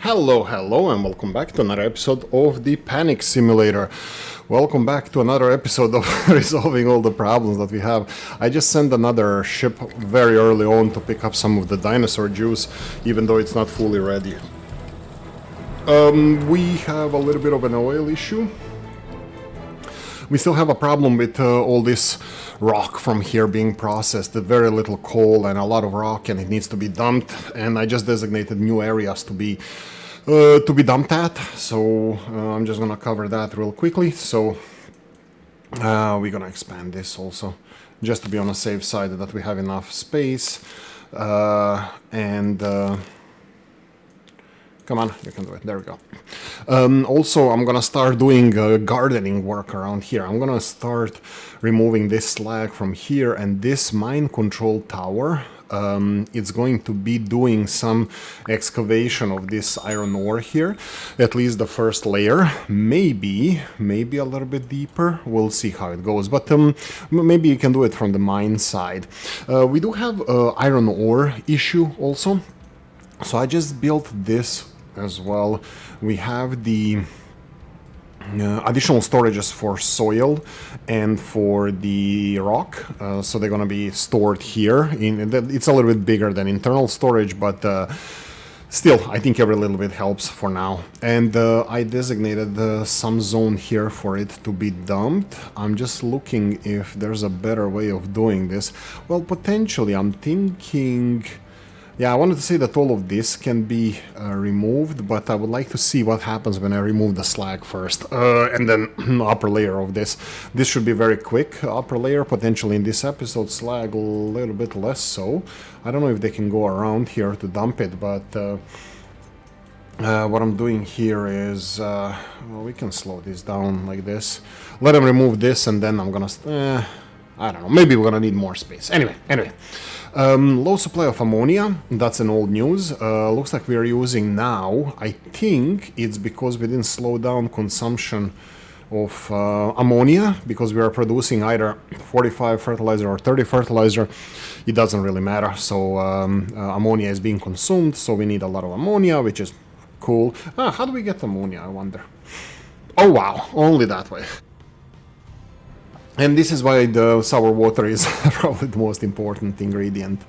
Hello, and welcome back to another episode of the Panic Simulator. Welcome back to another episode of resolving all the problems that we have. I just sent another ship very early on to pick up some of the dinosaur juice, even though it's not fully ready. We have a little bit of an oil issue. We still have a problem with all this rock from here being processed, very little coal and a lot of rock, and it needs to be dumped. And I just designated new areas to be dumped at. So I'm just gonna cover that real quickly. So we're gonna expand this also, just to be on a safe side that we have enough space. Come on, you can do it. There we go. Also, I'm gonna start doing gardening work around here. I'm gonna start removing this slag from here, and this mine control tower. It's going to be doing some excavation of this iron ore here, at least the first layer. Maybe a little bit deeper. We'll see how it goes. But maybe you can do it from the mine side. We do have iron ore issue also. So I just built this as well. We have the additional storages for soil and for the rock, so they're going to be stored here. It's a little bit bigger than internal storage, but still, I think every little bit helps for now. And I designated some zone here for it to be dumped. I'm just looking if there's a better way of doing this. Well, potentially, I'm thinking... Yeah, I wanted to say that all of this can be removed, but I would like to see what happens when I remove the slag first, and then upper layer of this. This should be very quick, upper layer, potentially in this episode, slag a little bit less so. I don't know if they can go around here to dump it, but what I'm doing here is, well, we can slow this down like this. Let them remove this, and then I'm gonna, I don't know, maybe we're gonna need more space. Anyway. Low supply of ammonia, that's an old news. Looks like we are using now, I think it's because we didn't slow down consumption of ammonia, because we are producing either 45 fertilizer or 30 fertilizer. It doesn't really matter. So ammonia is being consumed, so we need a lot of ammonia, which is cool. How do we get ammonia, I wonder? Oh wow, only that way. And this is why the sour water is probably the most important ingredient.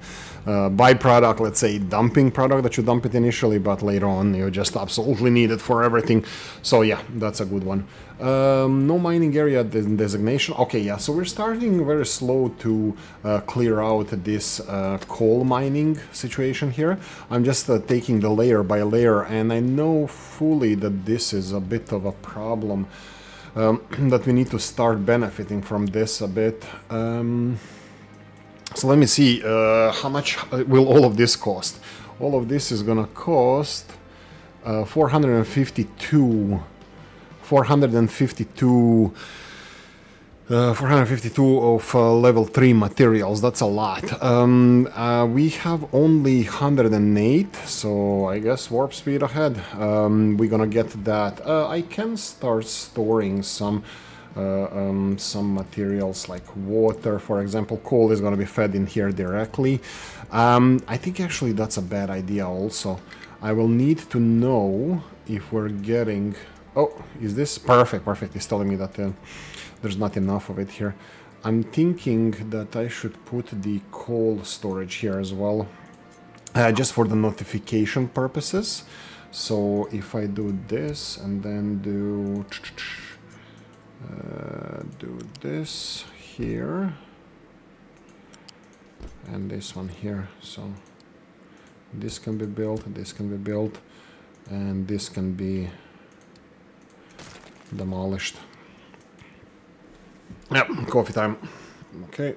Byproduct, let's say dumping product that you dump it initially, but later on you just absolutely need it for everything. So yeah, that's a good one. No mining area designation. Okay, yeah, so we're starting very slow to clear out this coal mining situation here. I'm just taking the layer by layer, and I know fully that this is a bit of a problem. That we need to start benefiting from this a bit. So let me see, how much will all of this cost? All of this is gonna cost 452 of level 3 materials. That's a lot. We have only 108, so I guess warp speed ahead. We're gonna get that. I can start storing some materials like water, for example. Coal is gonna be fed in here directly. I think actually that's a bad idea also. I will need to know if we're getting... Oh, is this perfect? It's telling me that there's not enough of it here. I'm thinking that I should put the coal storage here as well, just for the notification purposes. So if I do this and then do this here and this one here, so this can be built, and this can be demolished. Yep, coffee time. Okay.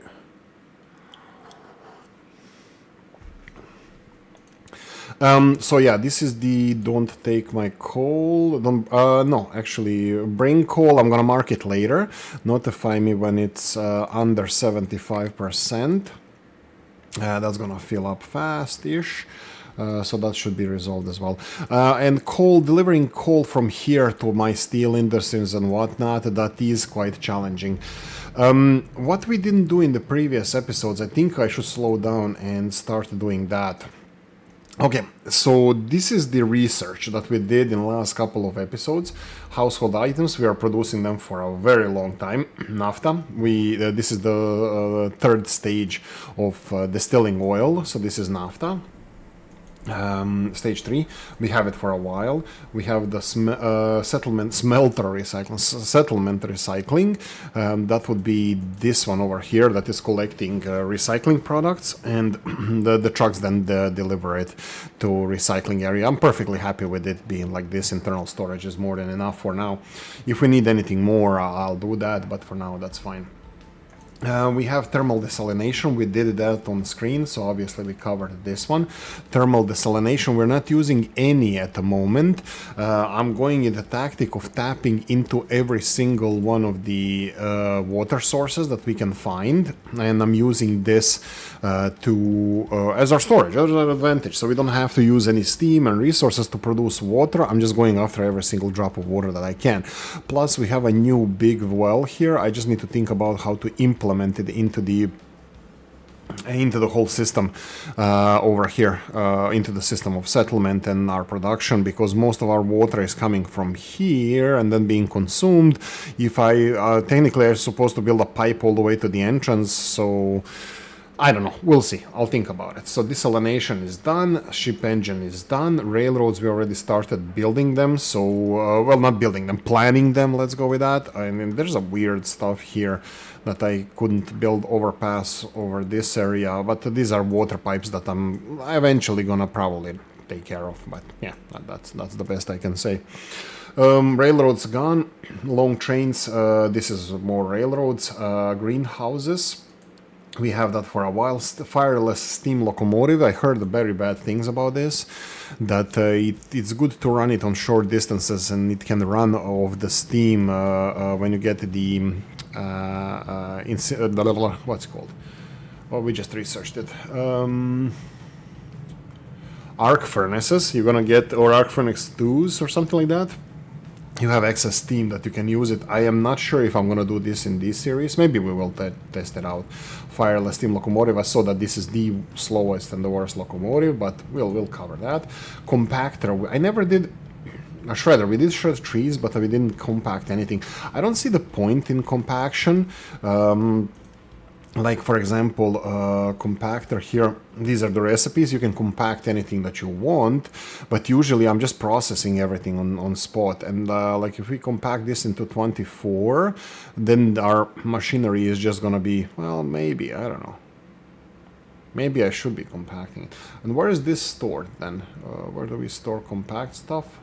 So yeah, this is the don't take my coal. No, actually, bring coal. I'm gonna mark it later. Notify me when it's under 75%. That's gonna fill up fast-ish. So that should be resolved as well. And coal, delivering coal from here to my steel industries and whatnot, that is quite challenging. What we didn't do in the previous episodes, I think I should slow down and start doing that. Okay, so this is the research that we did in the last couple of episodes. Household items, we are producing them for a very long time. Naphtha, this is the third stage of distilling oil, so this is naphtha. Stage 3, we have it for a while. We have the settlement recycling. That would be this one over here that is collecting recycling products, and the trucks then deliver it to recycling area. I'm perfectly happy with it being like this. Internal storage is more than enough for now. If we need anything more, I'll do that, but for now that's fine. We have thermal desalination. We did that on screen, so obviously we covered this one. Thermal desalination, we're not using any at the moment. I'm going in the tactic of tapping into every single one of the water sources that we can find, and I'm using this as our storage, as an advantage. So we don't have to use any steam and resources to produce water. I'm just going after every single drop of water that I can. Plus, we have a new big well here. I just need to think about how to implement it into the whole system over here, into the system of settlement and our production, because most of our water is coming from here and then being consumed. If I technically I'm supposed to build a pipe all the way to the entrance, so I don't know. We'll see. I'll think about it. So desalination is done. Ship engine is done. Railroads, we already started building them. So, well, not building them, planning them. Let's go with that. I mean, there's a weird stuff here that I couldn't build overpass over this area. But these are water pipes that I'm eventually gonna probably take care of. But yeah, that's the best I can say. Railroads gone. Long trains. This is more railroads. Greenhouses. We have that for a while. Fireless steam locomotive. I heard very bad things about this. That it's good to run it on short distances, and it can run off the steam when you get the what's it called? Well, we just researched it. Arc furnaces. You're gonna get, or arc furnace 2s or something like that. You have excess steam that you can use it. I am not sure if I'm going to do this in this series. Maybe we will test it out. Fireless steam locomotive. I saw that this is the slowest and the worst locomotive, but we'll cover that. Compactor. I never did a shredder. We did shred trees, but we didn't compact anything. I don't see the point in compaction. Like, for example, compactor here, these are the recipes. You can compact anything that you want, but usually I'm just processing everything on spot. And like if we compact this into 24, then our machinery is just gonna be, well, maybe, I don't know. Maybe I should be compacting it. And where is this stored then? Where do we store compact stuff?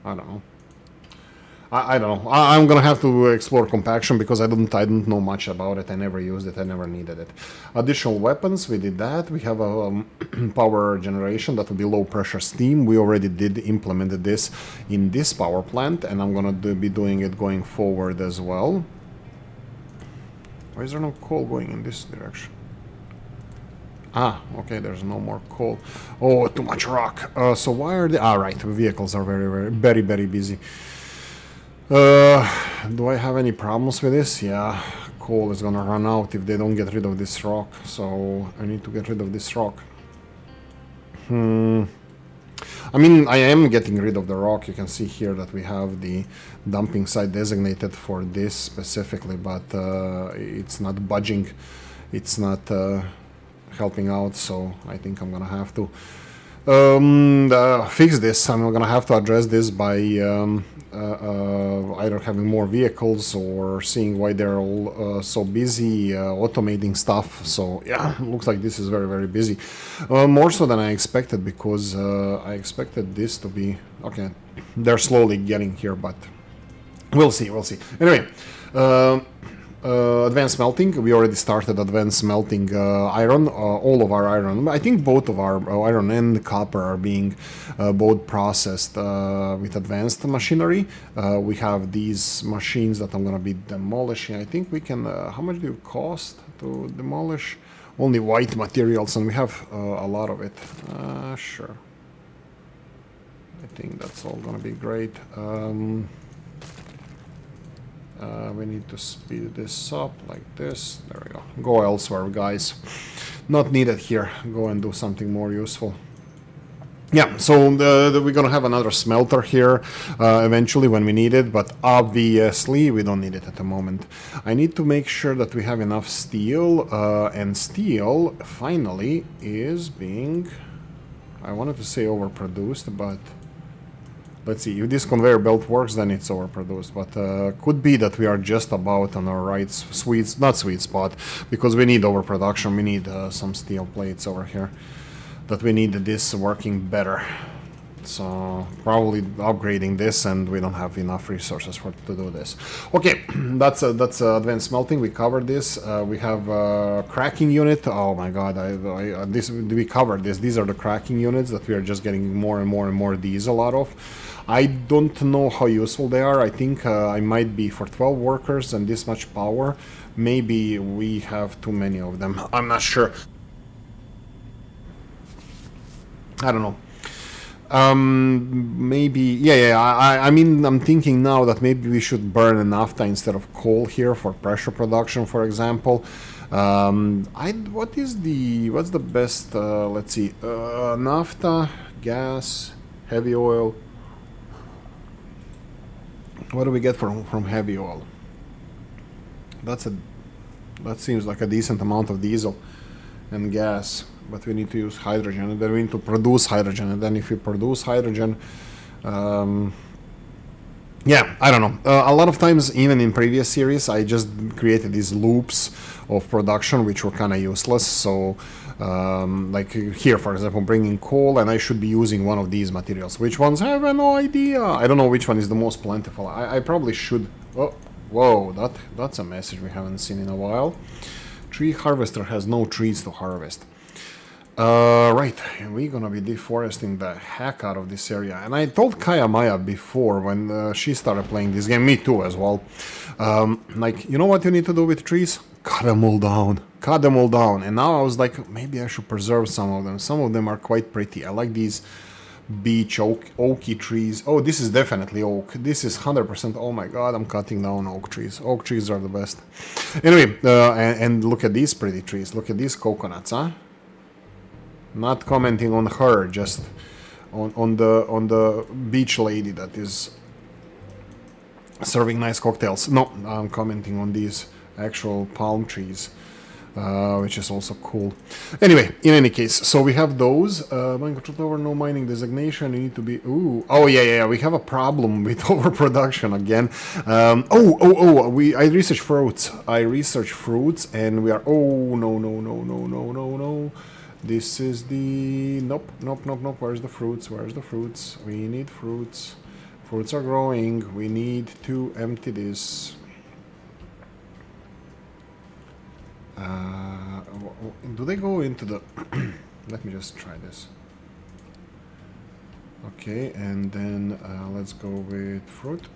I don't know. I don't know. I'm gonna have to explore compaction because I didn't know much about it. I never used it. I never needed it. Additional weapons, we did that. We have a power generation that will be low pressure steam. We already implemented this in this power plant, and I'm gonna be doing it going forward as well. Why is there no coal going in this direction? Ah, okay, there's no more coal. Oh, too much rock. So why are they? Ah, right, the vehicles are very busy. Do I have any problems with this? Yeah, coal is gonna run out if they don't get rid of this rock, so I need to get rid of this rock. I mean, I am getting rid of the rock. You can see here that we have the dumping site designated for this specifically, but it's not budging. It's not helping out, so I think I'm gonna have to fix this. I'm gonna have to address this by either having more vehicles or seeing why they're all so busy automating stuff. So yeah, looks like this is very busy, more so than I expected, because I expected this to be okay. They're slowly getting here, but we'll see. Anyway, advanced smelting. We already started advanced smelting iron. All of our iron, I think both of our iron and copper are being both processed with advanced machinery. We have these machines that I'm going to be demolishing. I think we can, how much do it cost to demolish? Only white materials, and we have a lot of it. Sure. I think that's all going to be great. We need to speed this up like this. There we go. Go elsewhere, guys. Not needed here. Go and do something more useful. Yeah, so we're gonna have another smelter here eventually when we need it, but obviously we don't need it at the moment. I need to make sure that we have enough steel, and steel finally is being, I wanted to say overproduced, but let's see, if this conveyor belt works then it's overproduced, but could be that we are just about on our right not sweet spot, because we need overproduction, we need some steel plates over here. That we need this working better, so probably upgrading this, and we don't have enough resources to do this. Okay, that's advanced smelting. We covered this. We have a cracking unit. Oh my god, we covered this. These are the cracking units that we are just getting more and more and more diesel out of. I don't know how useful they are. I think I might be for 12 workers and this much power. Maybe we have too many of them. I'm not sure. I don't know. Maybe, yeah. I mean, I'm thinking now that maybe we should burn naphtha instead of coal here for pressure production, for example. What's the best? Let's see, naphtha, gas, heavy oil. What do we get from heavy oil? That seems like a decent amount of diesel and gas. But we need to use hydrogen, and then we need to produce hydrogen, and then if we produce hydrogen, yeah, I don't know. A lot of times, even in previous series, I just created these loops of production which were kind of useless. So, like here, for example, bringing coal, and I should be using one of these materials. Which ones? I have no idea. I don't know which one is the most plentiful. I probably should. Oh, whoa, that's a message we haven't seen in a while. Tree harvester has no trees to harvest. Right, we're gonna be deforesting the heck out of this area. And I told Kaya Maya before when she started playing this game, me too as well. Like, you know what you need to do with trees? Cut them all down. Cut them all down. And now I was like, maybe I should preserve some of them. Some of them are quite pretty. I like these beech oaky trees. Oh, this is definitely oak. This is 100%. Oh my god, I'm cutting down oak trees. Oak trees are the best. Anyway, and look at these pretty trees. Look at these coconuts, huh? Not commenting on her, just on the beach lady that is serving nice cocktails. No, I'm commenting on these actual palm trees, which is also cool. Anyway, in any case, so we have those. Mine control tower, no mining designation. You need to be. Ooh, oh yeah. We have a problem with overproduction again. I research fruits. And we are. Oh no. This is the... Nope. Where's the fruits? We need fruits. Fruits are growing. We need to empty this. Do they go into the... Let me just try this. Okay, and then let's go with fruit.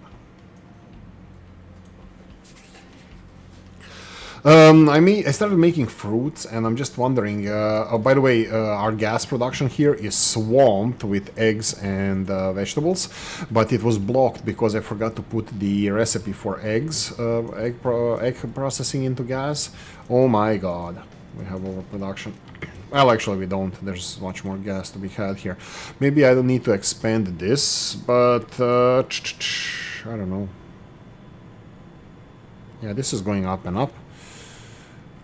I started making fruits, and I'm just wondering. Oh, by the way, our gas production here is swamped with eggs and vegetables, but it was blocked because I forgot to put the recipe for eggs, egg processing into gas. Oh my god, we have overproduction. Well, actually, we don't. There's much more gas to be had here. Maybe I don't need to expand this, but I don't know. Yeah, this is going up and up.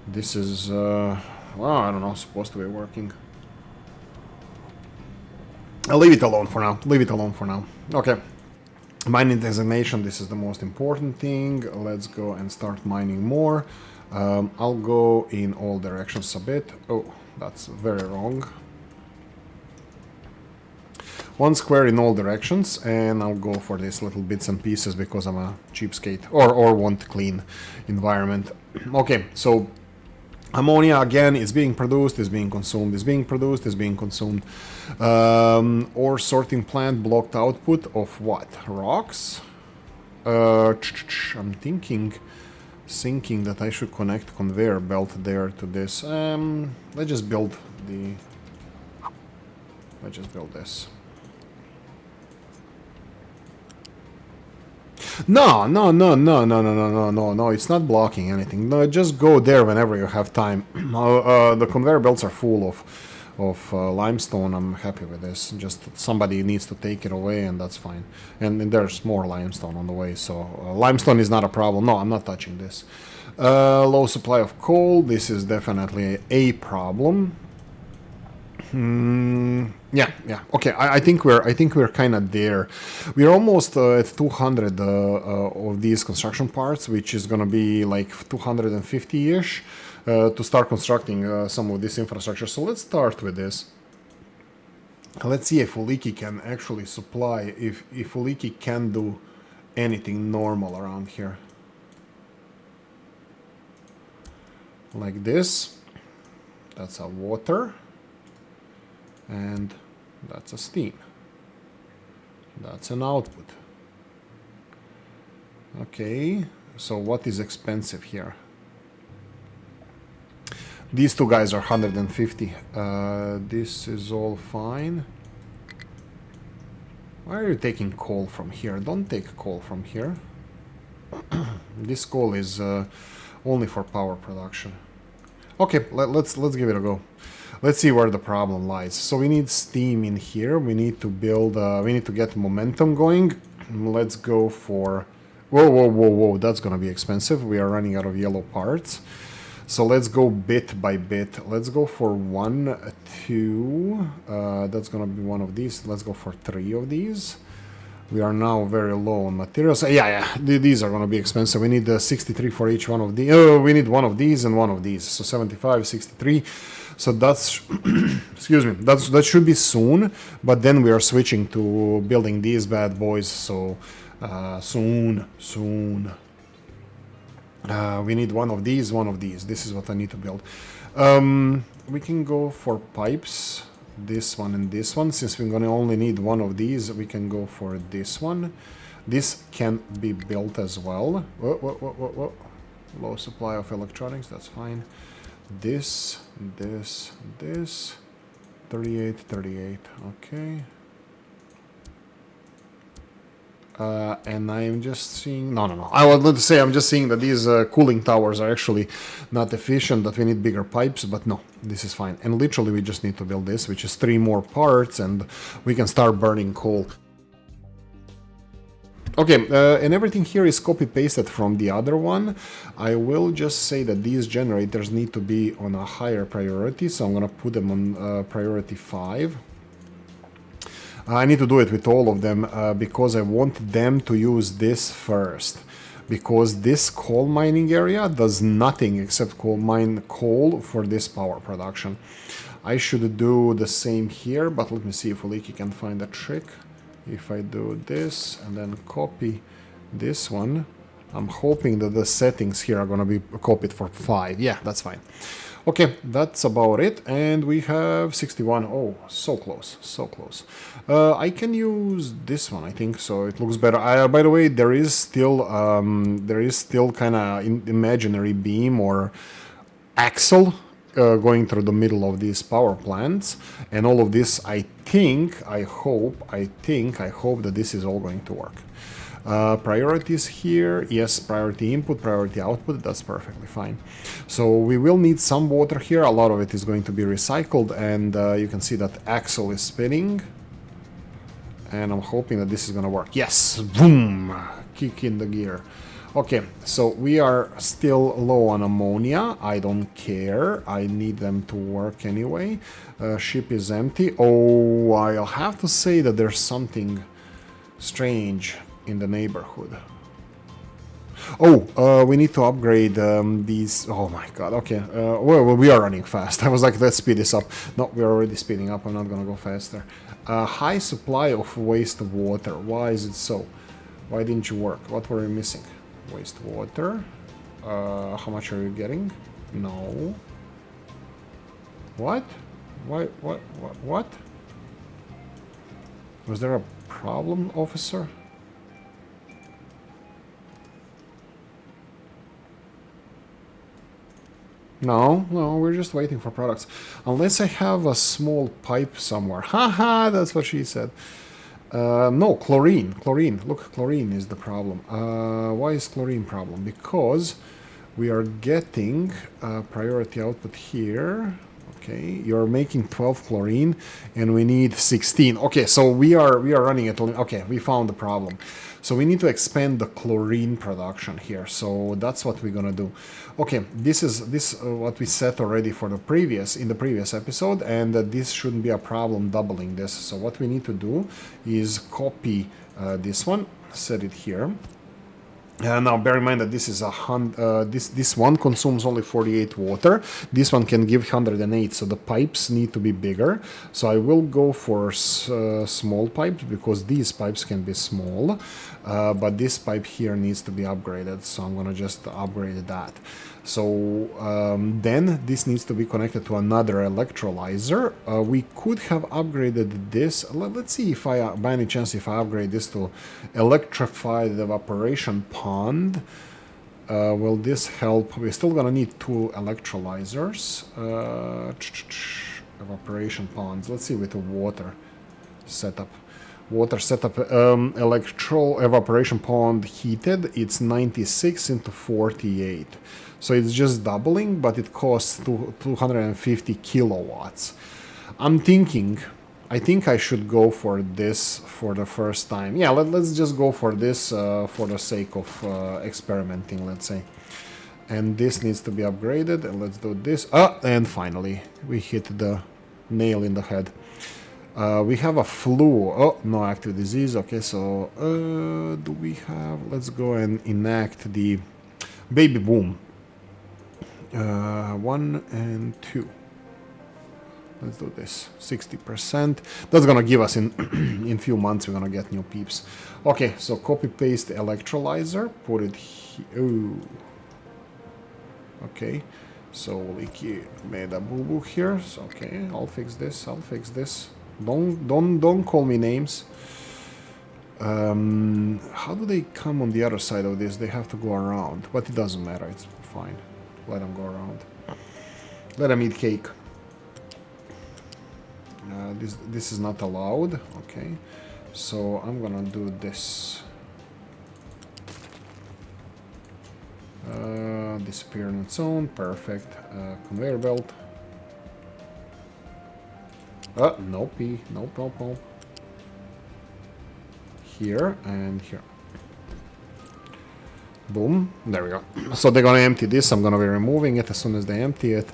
This is, well, I don't know, supposed to be working. I'll leave it alone for now. Okay. Mining designation, this is the most important thing. Let's go and start mining more. I'll go in all directions a bit. Oh, that's very wrong. 1 square in all directions, and I'll go for these little bits and pieces because I'm a cheapskate or want clean environment. Okay, so ammonia again is being produced, is being consumed, is being produced, is being consumed. Ore sorting plant blocked output of what? Rocks? I'm thinking that I should connect conveyor belt there to this. Let's just build this. No, no, no, no, no, no, no, no, no, no. It's not blocking anything. No, just go there whenever you have time. The conveyor belts are full of limestone. I'm happy with this. Just somebody needs to take it away, and that's fine. And there's more limestone on the way, so limestone is not a problem. No, I'm not touching this. Low supply of coal. This is definitely a problem. Yeah, yeah. Okay, I think we're kind of there. We're almost at 200 of these construction parts, which is gonna be like 250-ish to start constructing some of this infrastructure. So let's start with this. Let's see if Oolykee can actually supply, if Oolykee can do anything normal around here. Like this. That's a water. And that's a steam. That's an output. Okay, so what is expensive here? These two guys are 150. This is all fine. Why are you taking coal from here? Don't take coal from here. This coal is only for power production. Okay, let's give it a go. Let's see where the problem lies. So we need steam in here. We need to build. We need to get momentum going. Let's go for. Whoa, whoa, whoa, whoa! That's gonna be expensive. We are running out of yellow parts. So let's go bit by bit. Let's go for 1, 2. That's gonna be one of these. Let's go for 3 of these. We are now very low on materials. Yeah, these are going to be expensive. We need 63 for each one of these. We need one of these and one of these. So 75, 63. So that's, excuse me, that should be soon. But then we are switching to building these bad boys. So soon. We need one of these, one of these. This is what I need to build. We can go for pipes. This one and this one. Since we're gonna only need one of these, we can go for this one. This can be built as well. Whoa. Low supply of electronics, that's fine. This. 38, okay. And I'm just seeing... No. I wanted to say I'm just seeing that these cooling towers are actually not efficient, that we need bigger pipes, but no, this is fine. And literally we just need to build this, which is 3 more parts, and we can start burning coal. Okay, and everything here is copy-pasted from the other one. I will just say that these generators need to be on a higher priority, so I'm gonna put them on priority 5. I need to do it with all of them because I want them to use this first. Because this coal mining area does nothing except mine coal for this power production. I should do the same here, but let me see if Oolykee can find a trick. If I do this and then copy this one, I'm hoping that the settings here are going to be copied for 5. Yeah, that's fine. Okay, that's about it, and we have 61. Oh, so close, so close. I can use this one, I think, so it looks better. By the way, there is still kind of imaginary beam or axle going through the middle of these power plants, and all of this, I hope that this is all going to work. Priorities here, yes, priority input, priority output, that's perfectly fine. So we will need some water here, a lot of it is going to be recycled, and you can see that axle is spinning, and I'm hoping that this is gonna work. Yes, boom, kick in the gear. Okay, so we are still low on ammonia. I don't care, I need them to work anyway. Ship is empty. Oh, I'll have to say that there's something strange in the neighborhood. Oh, we need to upgrade these. Oh my god, okay. Well, we are running fast. I was like, let's speed this up. No, we're already speeding up. I'm not gonna go faster. High supply of wastewater. Why is it so? Why didn't you work? What were you missing? Wastewater. How much are you getting? No. What? Why? What? Was there a problem, officer? No, we're just waiting for products. Unless I have a small pipe somewhere. Haha, that's what she said. No, chlorine. Chlorine. Look, chlorine is the problem. Why is chlorine problem? Because we are getting priority output here. Okay, you're making 12 chlorine, and we need 16. Okay, so we are running at. Okay, we found the problem. So we need to expand the chlorine production here. So that's what we're gonna do. Okay, this is what we set already for the previous episode, and this shouldn't be a problem doubling this. So what we need to do is copy this one, set it here. Now bear in mind that this is this one consumes only 48 water. This one can give 108, so the pipes need to be bigger. So I will go for small pipes because these pipes can be small, but this pipe here needs to be upgraded. So I'm gonna just upgrade that. So then this needs to be connected to another electrolyzer. We could have upgraded this. Let's see if I, by any chance, if I upgrade this to electrified evaporation pond, will this help? We're still gonna need 2 electrolyzers. Evaporation ponds. Let's see with the water setup. Electro evaporation pond heated. It's 96 into 48. So it's just doubling, but it costs 250 kilowatts. I think I should go for this for the first time. Yeah, let's just go for this for the sake of experimenting, let's say. And this needs to be upgraded, and let's do this. And finally, we hit the nail in the head. We have a flu. Oh, no active disease. Okay, so do we have... Let's go and enact the baby boom. 1 and 2. Let's do this. 60%. That's gonna give us in few months we're gonna get new peeps. Okay, so copy paste electrolyzer. Put it here. Ooh. Okay. So Oolykee made a boo boo here. So okay, I'll fix this. Don't call me names. How do they come on the other side of this? They have to go around, but it doesn't matter. It's fine. Let them go around. Let them eat cake. This is not allowed. Okay, so I'm gonna do this. Disappear on its own. Perfect. Conveyor belt. No P. Nope. Here and here. Boom. There we go. So they're gonna empty this. I'm gonna be removing it as soon as they empty it.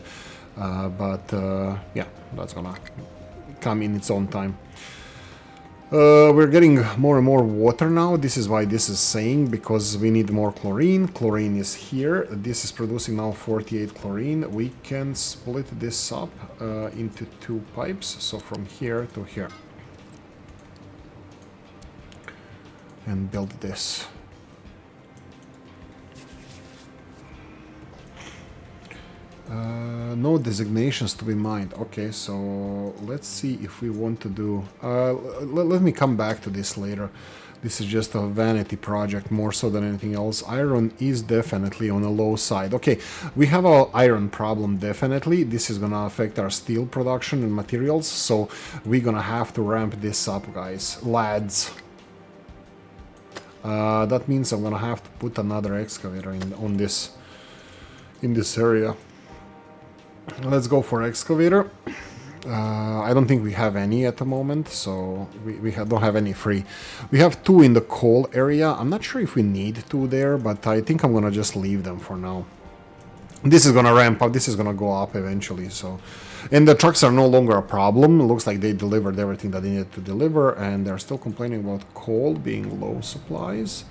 Yeah, that's gonna come in its own time. We're getting more and more water now. This is why this is saying, because we need more chlorine. Chlorine is here. This is producing now 48 chlorine. We can split this up into 2 pipes. So from here to here. And build this. No designations to be mined. Okay, so let's see if we want to do... let me come back to this later. This is just a vanity project more so than anything else. Iron is definitely on the low side. Okay, we have an iron problem definitely. This is gonna affect our steel production and materials, so we're gonna have to ramp this up, guys. Lads. That means I'm gonna have to put another excavator in this area. Let's go for excavator. I don't think we have any at the moment, so we don't have any free. We have 2 in the coal area. I'm not sure if we need 2 there, but I think I'm gonna just leave them for now. This is gonna ramp up. This is gonna go up eventually. So, and the trucks are no longer a problem. It looks like they delivered everything that they needed to deliver, and they're still complaining about coal being low supplies.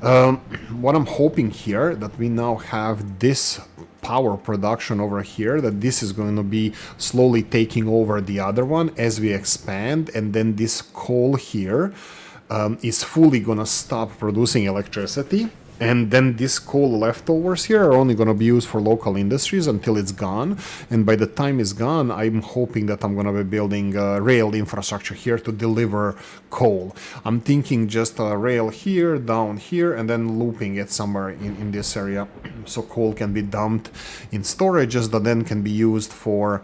What I'm hoping here, that we now have this power production over here, that this is going to be slowly taking over the other one as we expand, and then this coal here is fully gonna stop producing electricity, and then this coal leftovers here are only gonna be used for local industries until it's gone. And by the time it's gone, I'm hoping that I'm gonna be building rail infrastructure here to deliver coal. I'm thinking just a rail here, down here, and then looping it somewhere in this area, so coal can be dumped in storages that then can be used for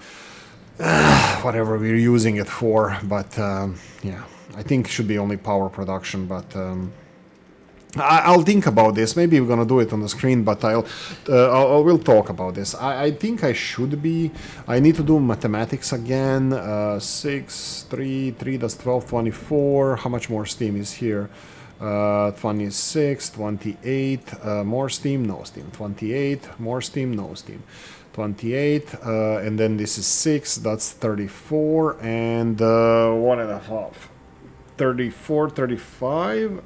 whatever we're using it for. But yeah, I think it should be only power production, but I'll think about this. Maybe we're gonna do it on the screen, but we'll talk about this. I think I should be. I need to do mathematics again. 6, 3, 3. That's 12, 24. How much more steam is here? 26, 28. More steam, no steam. 28. More steam, no steam. 28. And then this is 6. That's 34 and 1.5. 34, 35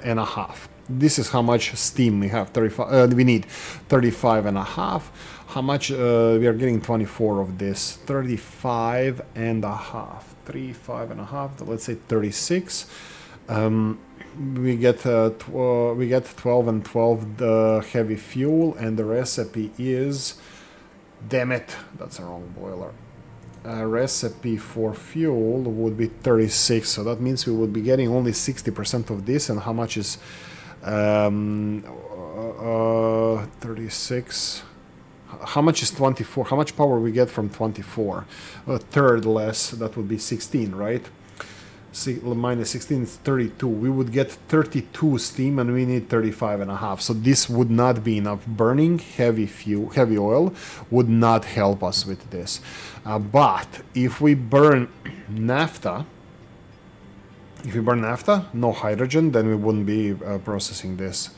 and a half. This is how much steam we have. 35. We need 35 and a half. How much we are getting? 24 of this. 35 and a half. 35 and a half. Let's say 36. We get 12 and 12 the heavy fuel, and the recipe is. Damn it! That's a wrong boiler. Recipe for fuel would be 36, so that means we would be getting only 60% of this. And how much is 36? How much is 24? How much power we get from 24? A third less. That would be 16, right? Minus 16 is 32. We would get 32 steam, and we need 35 and a half. So this would not be enough. Burning heavy oil would not help us with this. But if we burn naphtha, no hydrogen, then we wouldn't be processing this.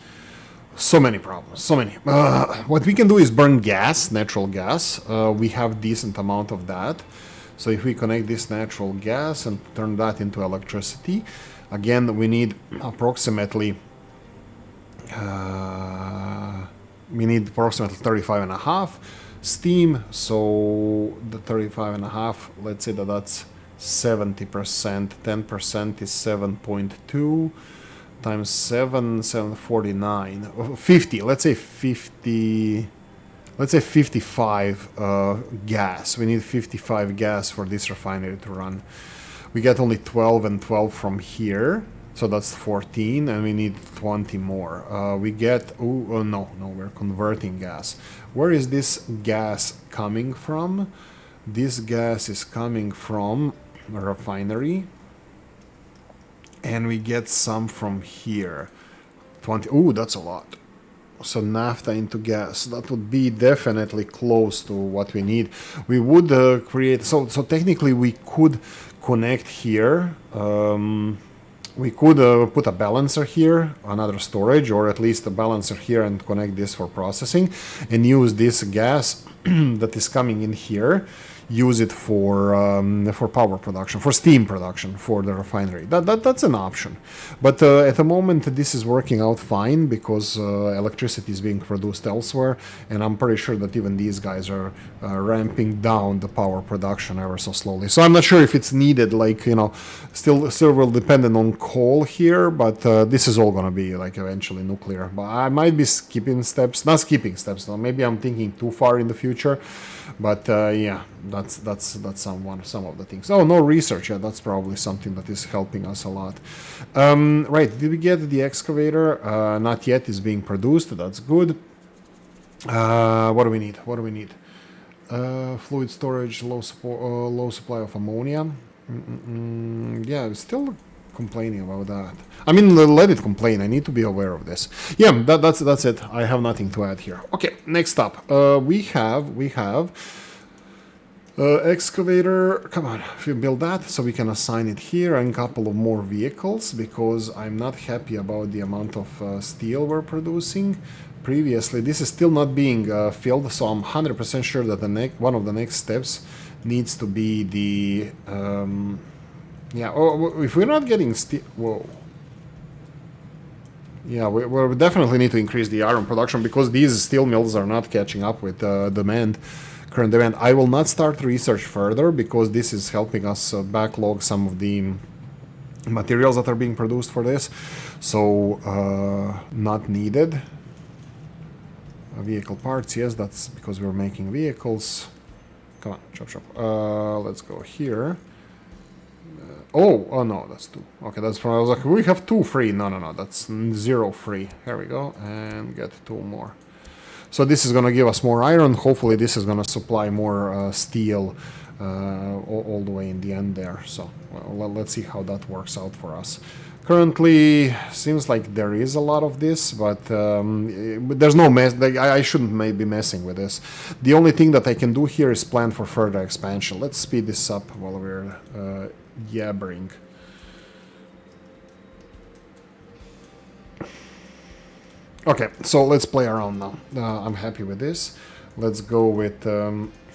So many problems, so many. What we can do is burn gas, natural gas. We have decent amount of that. So if we connect this natural gas and turn that into electricity, again, we need approximately 35 and a half steam. So the 35 and a half, let's say that's 70%. 10% is 7.2 times 749. 50. Let's say 50. Let's say 55 gas. We need 55 gas for this refinery to run. We get only 12 and 12 from here, so that's 14, and we need 20 more. We get, no, we're converting gas. Where is this gas coming from? This gas is coming from a refinery, and we get some from here. 20, that's a lot. So naphtha into gas, that would be definitely close to what we need. We would create, so technically we could connect here. We could put a balancer here, another storage, or at least a balancer here, and connect this for processing, and use this gas that is coming in here, use it for power production, for steam production for the refinery. That's an option. But at the moment, this is working out fine because electricity is being produced elsewhere, and I'm pretty sure that even these guys are ramping down the power production ever so slowly. So I'm not sure if it's needed, like, still will depend on coal here, but this is all going to be like eventually nuclear. But I might be skipping steps, not skipping steps though. Maybe I'm thinking too far in the future, but yeah, that's some of the things. Oh, no research. Yeah, that's probably something that is helping us a lot. Right, did we get the excavator? Not yet. Is being produced. That's good. What do we need? Fluid storage, low supply of ammonia. Yeah, still complaining about that. I mean, let it complain. I need to be aware of this. Yeah, that's it. I have nothing to add here. Okay, next up, we have excavator. Come on, if you build that, so we can assign it here, and a couple of more vehicles, because I'm not happy about the amount of steel we're producing. Previously, this is still not being filled, so I'm 100% sure that one of the next steps needs to be the yeah. If we're not getting steel, whoa. Yeah, we definitely need to increase the iron production, because these steel mills are not catching up with current demand. I will not start research further, because this is helping us backlog some of the materials that are being produced for this. So not needed. Vehicle parts, yes, that's because we're making vehicles. Come on, chop. Let's go here. Oh no, that's 2. Okay, that's from. I was like, we have 2 free. No, that's 0 free. Here we go, and get 2 more. So this is gonna give us more iron. Hopefully, this is gonna supply more steel all the way in the end there. So well, let's see how that works out for us. Currently, seems like there is a lot of this, but there's no mess. I shouldn't be messing with this. The only thing that I can do here is plan for further expansion. Let's speed this up while we're yabbering. Okay, so let's play around now. I'm happy with this. Let's go with,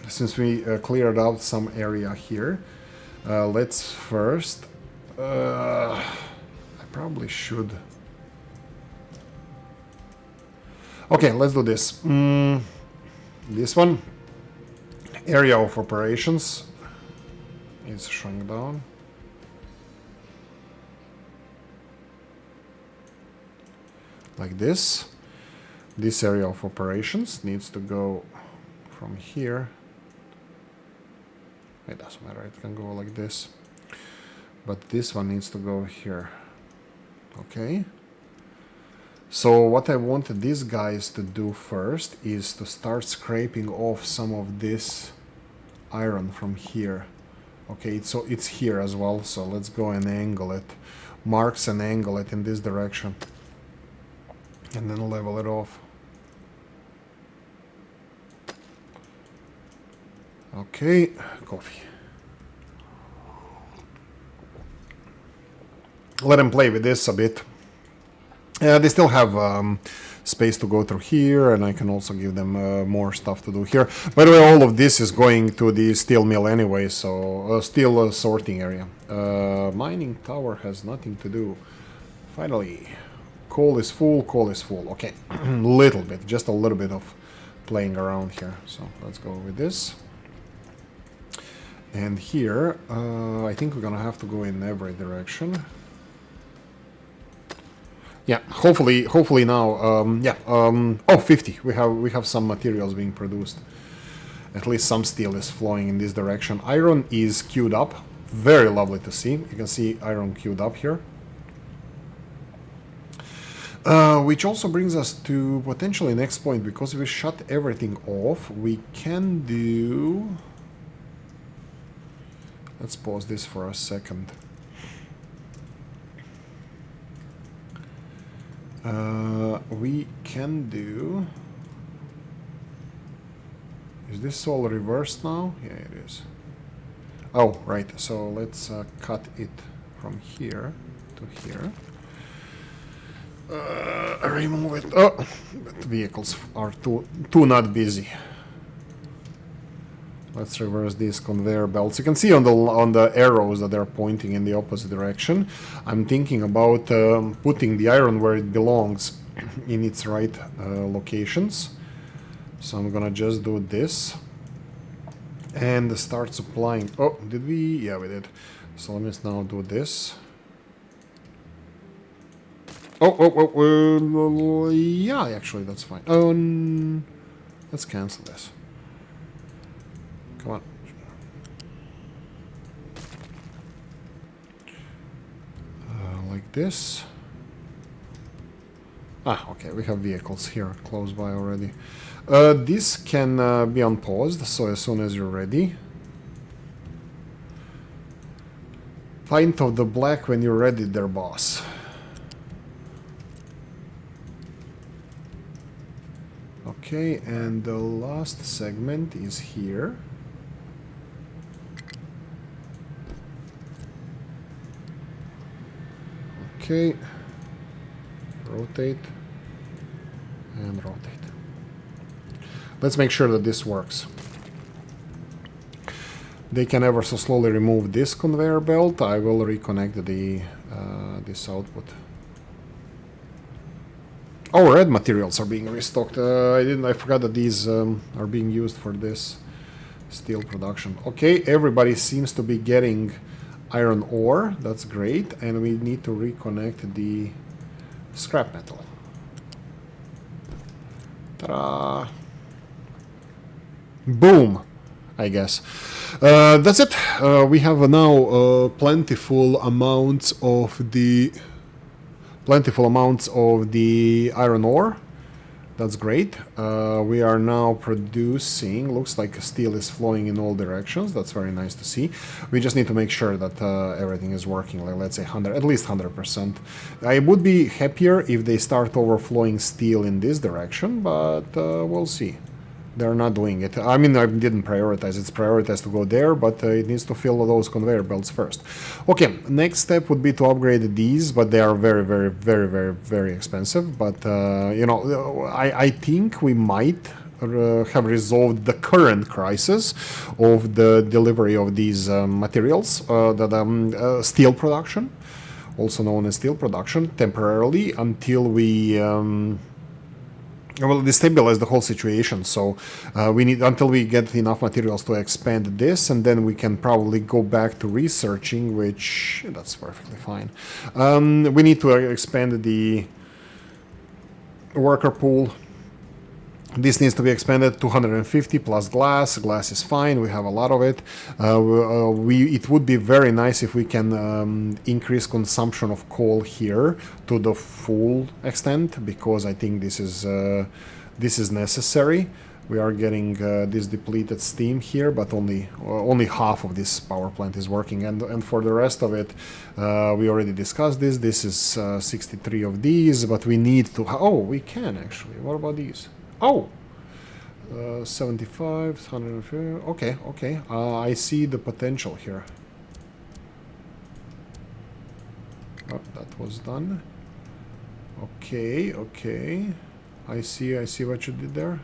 since we cleared out some area here, let's first, I probably should. Okay, let's do this. This one, area of operations, is shrunk down. Like this. This area of operations needs to go from here. It doesn't matter, it can go like this. But this one needs to go here. Okay. So what I wanted these guys to do first is to start scraping off some of this iron from here. Okay, so it's here as well, so let's go and angle it. Marks and angle it in this direction. And then level it off. Okay, coffee. Let him play with this a bit. They still have space to go through here, and I can also give them more stuff to do here. By the way, all of this is going to the steel mill anyway, so steel sorting area. Mining tower has nothing to do. Finally. Coal is full, okay. Little bit, just a little bit of playing around here. So let's go with this. And here, I think we're gonna have to go in every direction. Yeah, hopefully now, oh, 50, we have some materials being produced. At least some steel is flowing in this direction. Iron is queued up, very lovely to see. You can see iron queued up here. Which also brings us to potentially next point, because we shut everything off, we can do... Let's pause this for a second. We can do... Is this all reversed now? Yeah, it is. Oh, right, so let's cut it from here to here. Remove it. Oh, but vehicles are too not busy. Let's reverse these conveyor belts. You can see on the arrows that they're pointing in the opposite direction. I'm thinking about putting the iron where it belongs, in its right locations. So I'm gonna just do this and start supplying. Oh, did we? Yeah, we did. So let me now do this. Yeah, actually, that's fine. Oh, let's cancel this. Come on. Like this. Ah, okay, we have vehicles here close by already. This can be unpaused, so as soon as you're ready. Pint of the black when you're ready there, boss. Okay, and the last segment is here. Okay, rotate and rotate. Let's make sure that this works. They can ever so slowly remove this conveyor belt. I will reconnect the this output. Oh, red materials are being restocked. I forgot that these are being used for this steel production. Okay, everybody seems to be getting iron ore. That's great, and we need to reconnect the scrap metal. Ta-da! Boom! I guess. That's it. We have now plentiful amounts of the iron ore. That's great. We are now producing, looks like steel is flowing in all directions. That's very nice to see. We just need to make sure that everything is working, like let's say 100, at least 100%. I would be happier if they start overflowing steel in this direction, but we'll see. They're not doing it. I mean, I didn't prioritize. It's prioritized to go there, but it needs to fill those conveyor belts first. Okay, next step would be to upgrade these, but they are very, very, very, very, very expensive. But, you know, I think we might have resolved the current crisis of the delivery of these materials, steel production, also known as steel production, temporarily until we... well, destabilize the whole situation. So we need until we get enough materials to expand this, and then we can probably go back to researching, which that's perfectly fine. We need to expand the worker pool. This needs to be expanded to 250 plus glass. Glass is fine. We have a lot of it. It would be very nice if we can increase consumption of coal here to the full extent, because I think this is necessary. We are getting this depleted steam here, but only half of this power plant is working, and for the rest of it, we already discussed this. This is 63 of these, but we need to. Oh, we can actually. What about these? Oh, 75, 150. Okay. I see the potential here. Oh, that was done. Okay. I see what you did there.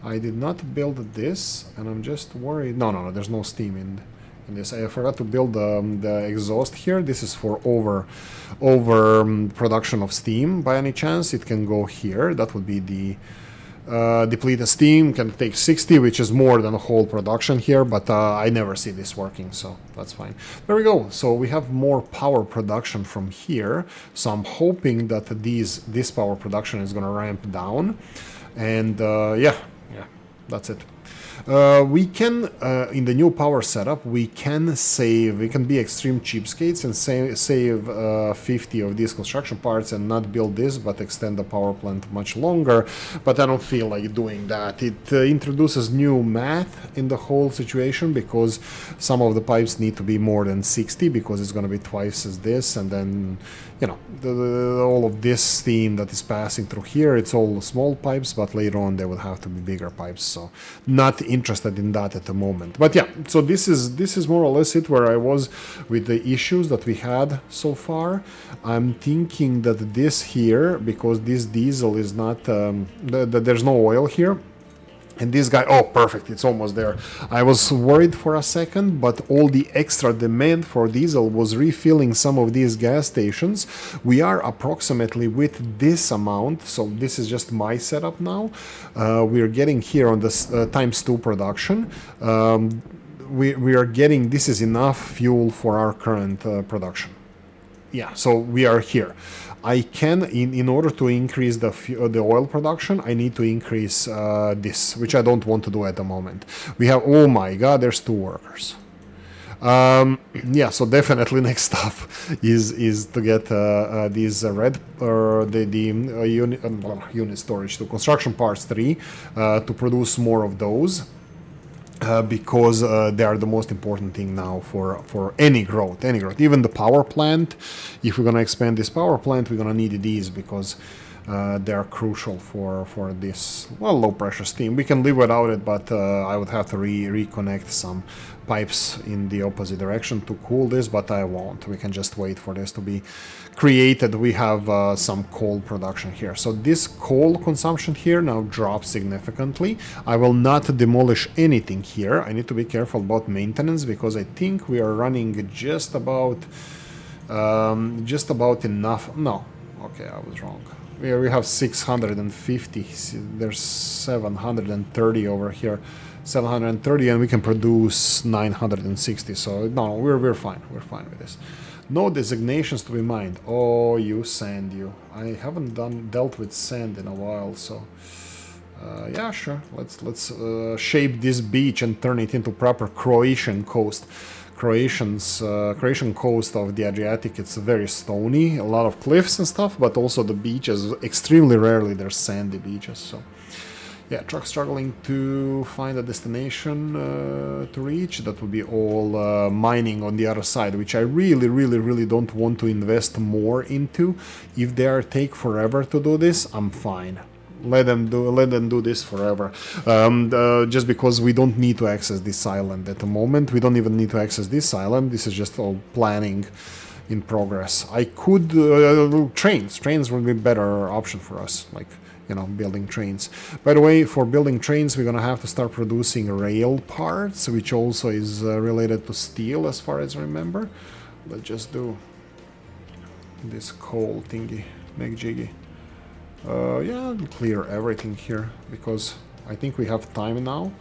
I did not build this, and I'm just worried. No, there's no steam in this. I forgot to build the exhaust here. This is for over production of steam. By any chance, it can go here. That would be the depleted steam. Can take 60, which is more than a whole production here, but I never see this working, so that's fine. There we go. So we have more power production from here. So I'm hoping that this power production is going to ramp down, and yeah, that's it. We can, in the new power setup, we can be extreme cheapskates and save 50 of these construction parts and not build this, but extend the power plant much longer. But I don't feel like doing that. It introduces new math in the whole situation, because some of the pipes need to be more than 60, because it's going to be twice as this, and then, you know, all of this steam that is passing through here, it's all small pipes, but later on they will have to be bigger pipes. So not interested in that at the moment. But yeah, so this is more or less it where I was with the issues that we had so far. I'm thinking that this here, because this diesel is not there's no oil here. And this guy, oh, perfect, it's almost there. I was worried for a second, but all the extra demand for diesel was refilling some of these gas stations. We are approximately with this amount, so this is just my setup now. We are getting here on this ×2 production. We are getting, this is enough fuel for our current production. Yeah, so we are here. I can, in order to increase the oil production, I need to increase this, which I don't want to do at the moment. We have, oh my god, there's 2 workers. Yeah, so definitely next stuff is to get these red unit storage to construction parts 3 to produce more of those. Because they are the most important thing now for any growth. Even the power plant, if we're going to expand this power plant, we're going to need these, because they are crucial for this, well, low pressure steam. We can live without it, but I would have to reconnect some pipes in the opposite direction to cool this, but I won't. We can just wait for this to be created. We have some coal production here. So this coal consumption here now drops significantly. I will not demolish anything here. I need to be careful about maintenance, because I think we are running just about enough. No, okay, I was wrong. We have 650. There's 730 over here. 730, and we can produce 960. So no, we're fine. We're fine with this. No designations to be mined. Oh, you sand, you. I haven't dealt with sand in a while, so Yeah, sure. Let's shape this beach and turn it into proper Croatian coast. Croatian coast of the Adriatic. It's very stony, a lot of cliffs and stuff, but also the beaches. Extremely rarely there's sandy beaches. So, yeah, truck struggling to find a destination to reach. That would be all mining on the other side, which I really don't want to invest more into. If they take forever to do this, I'm fine. Let them do this forever. Just because we don't need to access this island at the moment. We don't even need to access this island. This is just all planning in progress. I could trains would be a better option for us, like, you know, building trains. By the way, for building trains, we're gonna have to start producing rail parts, which also is related to steel, as far as I remember. Let's just do this coal thingy, make jiggy. Yeah, I'll clear everything here because I think we have time now.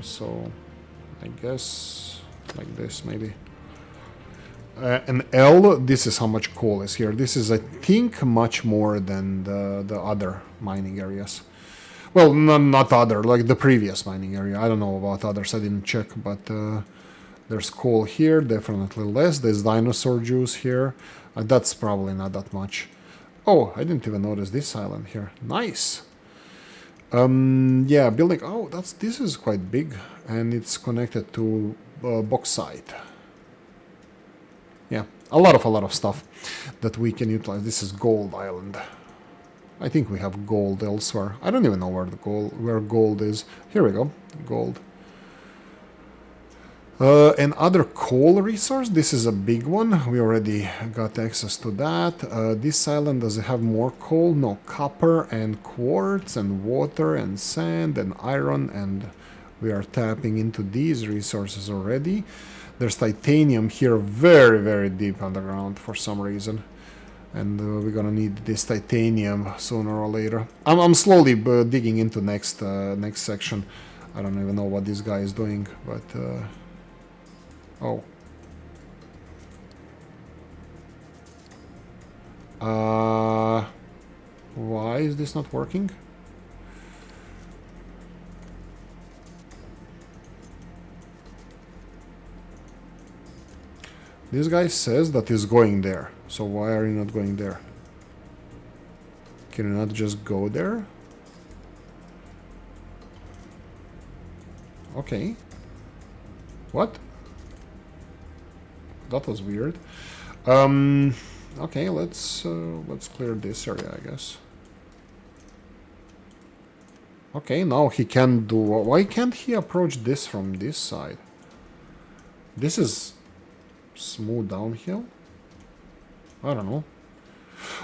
So I guess like this maybe. And L, this is how much coal is here. This is, I think, much more than the other mining areas. Well, not other, like the previous mining area. I don't know about others, I didn't check, but there's coal here, definitely less. There's dinosaur juice here. That's probably not that much. Oh, I didn't even notice this island here. Nice. Yeah, building. Oh, this is quite big, and it's connected to bauxite. Yeah, a lot of stuff that we can utilize. This is Gold Island. I think we have gold elsewhere. I don't even know where gold is. Here we go, gold. And other coal resource, this is a big one. We already got access to that. This island, does it have more coal? No, copper and quartz and water and sand and iron, and we are tapping into these resources already. There's titanium here very deep underground for some reason. And we're gonna need this titanium sooner or later. I'm slowly digging into next section. I don't even know what this guy is doing, but... Oh. Why is this not working? This guy says that he's going there. So why are you not going there? Can you not just go there? Okay. What? That was weird. Okay, let's clear this area, I guess. Okay, now he can do... Why can't he approach this from this side? This is smooth downhill? I don't know.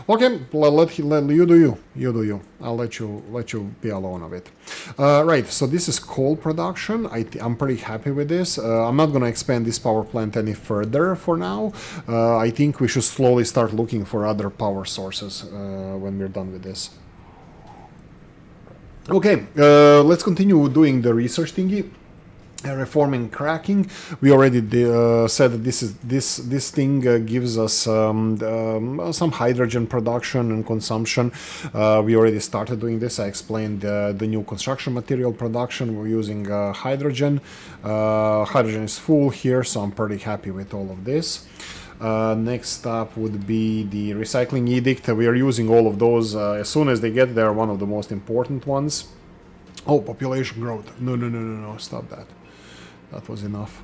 Okay, let you do you. You do you. I'll let you be alone a bit. Right, so this is coal production. I'm pretty happy with this. I'm not going to expand this power plant any further for now. I think we should slowly start looking for other power sources when we're done with this. Okay, let's continue doing the research thingy. Reforming cracking. We already said that this thing gives us some hydrogen production and consumption. We already started doing this. I explained the new construction material production. We're using hydrogen. Hydrogen is full here, so I'm pretty happy with all of this. Next up would be the recycling edict. We are using all of those as soon as they get there. One of the most important ones. Oh, population growth. No, stop that. That was enough.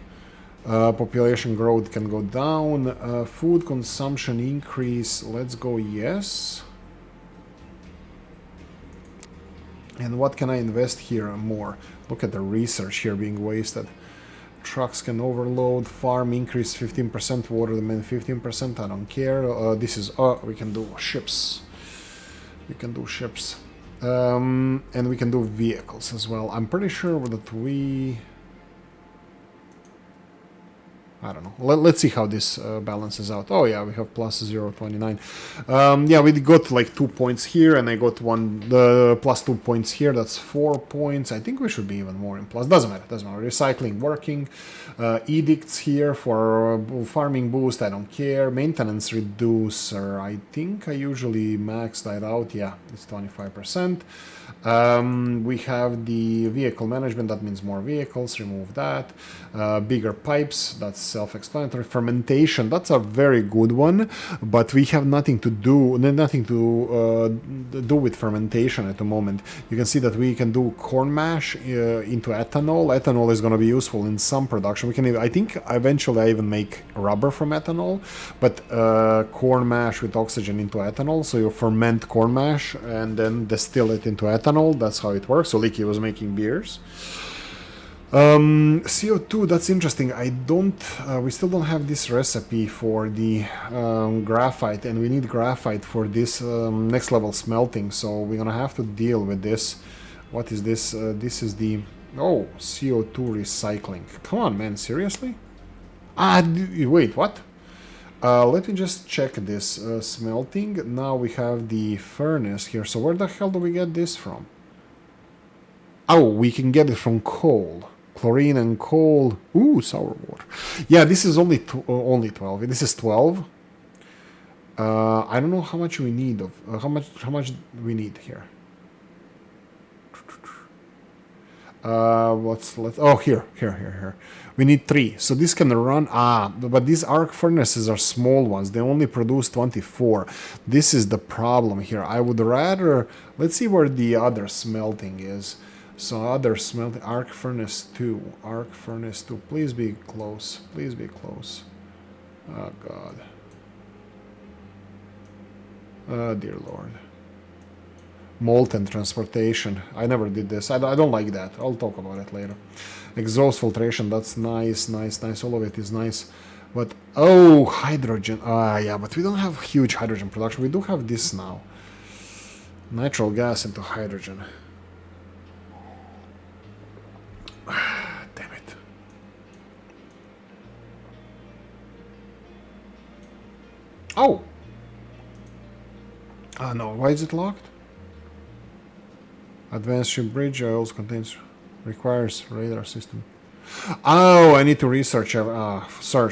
Population growth can go down. Food consumption increase. Let's go yes. And what can I invest here more? Look at the research here being wasted. Trucks can overload. Farm increase 15%. Water demand 15%. I don't care. This is... we can do ships. We can do ships. And we can do vehicles as well. I'm pretty sure that we... I don't know. Let's see how this balances out. Oh yeah, we have plus 0.29. Yeah, we got like 2 points here, and I got plus 2 points here. That's 4 points. I think we should be even more in plus. Doesn't matter. Recycling working. Edicts here for farming boost. I don't care. Maintenance reducer. I think I usually max that out. Yeah, it's 25%. We have the vehicle management, that means more vehicles, remove that. Bigger pipes, that's self-explanatory. Fermentation, that's a very good one, but we have nothing to do with fermentation at the moment. You can see that we can do corn mash into ethanol. Ethanol is going to be useful in some production. We can even, I think eventually I even make rubber from ethanol, but corn mash with oxygen into ethanol. So you ferment corn mash and then distill it into ethanol. That's how it works. So Oolykee was making beers. CO2, that's interesting. We still don't have this recipe for the graphite, and we need graphite for this next level smelting. So we're gonna have to deal with this. What is this? This is the CO2 recycling. Come on, man, seriously? Wait, what? Let me just check this smelting. Now we have the furnace here. So where the hell do we get this from? Oh, we can get it from coal. Chlorine and coal. Ooh, sour water. Yeah, this is only 12. This is 12. I don't know how much we need of how much we need here. Here. We need 3. So this can run. But these arc furnaces are small ones. They only produce 24. This is the problem here. I would rather. Let's see where the other smelting is. So other smelting. Arc furnace 2. Arc furnace 2. Please be close. Please be close. Oh God. Oh dear Lord. Molten transportation. I never did this. I don't like that. I'll talk about it later. Exhaust filtration. That's nice. All of it is nice. But, hydrogen. Yeah, but we don't have huge hydrogen production. We do have this now. Natural gas into hydrogen. Damn it. Oh! No. Why is it locked? Advanced ship bridge also requires radar system. Oh, I need to search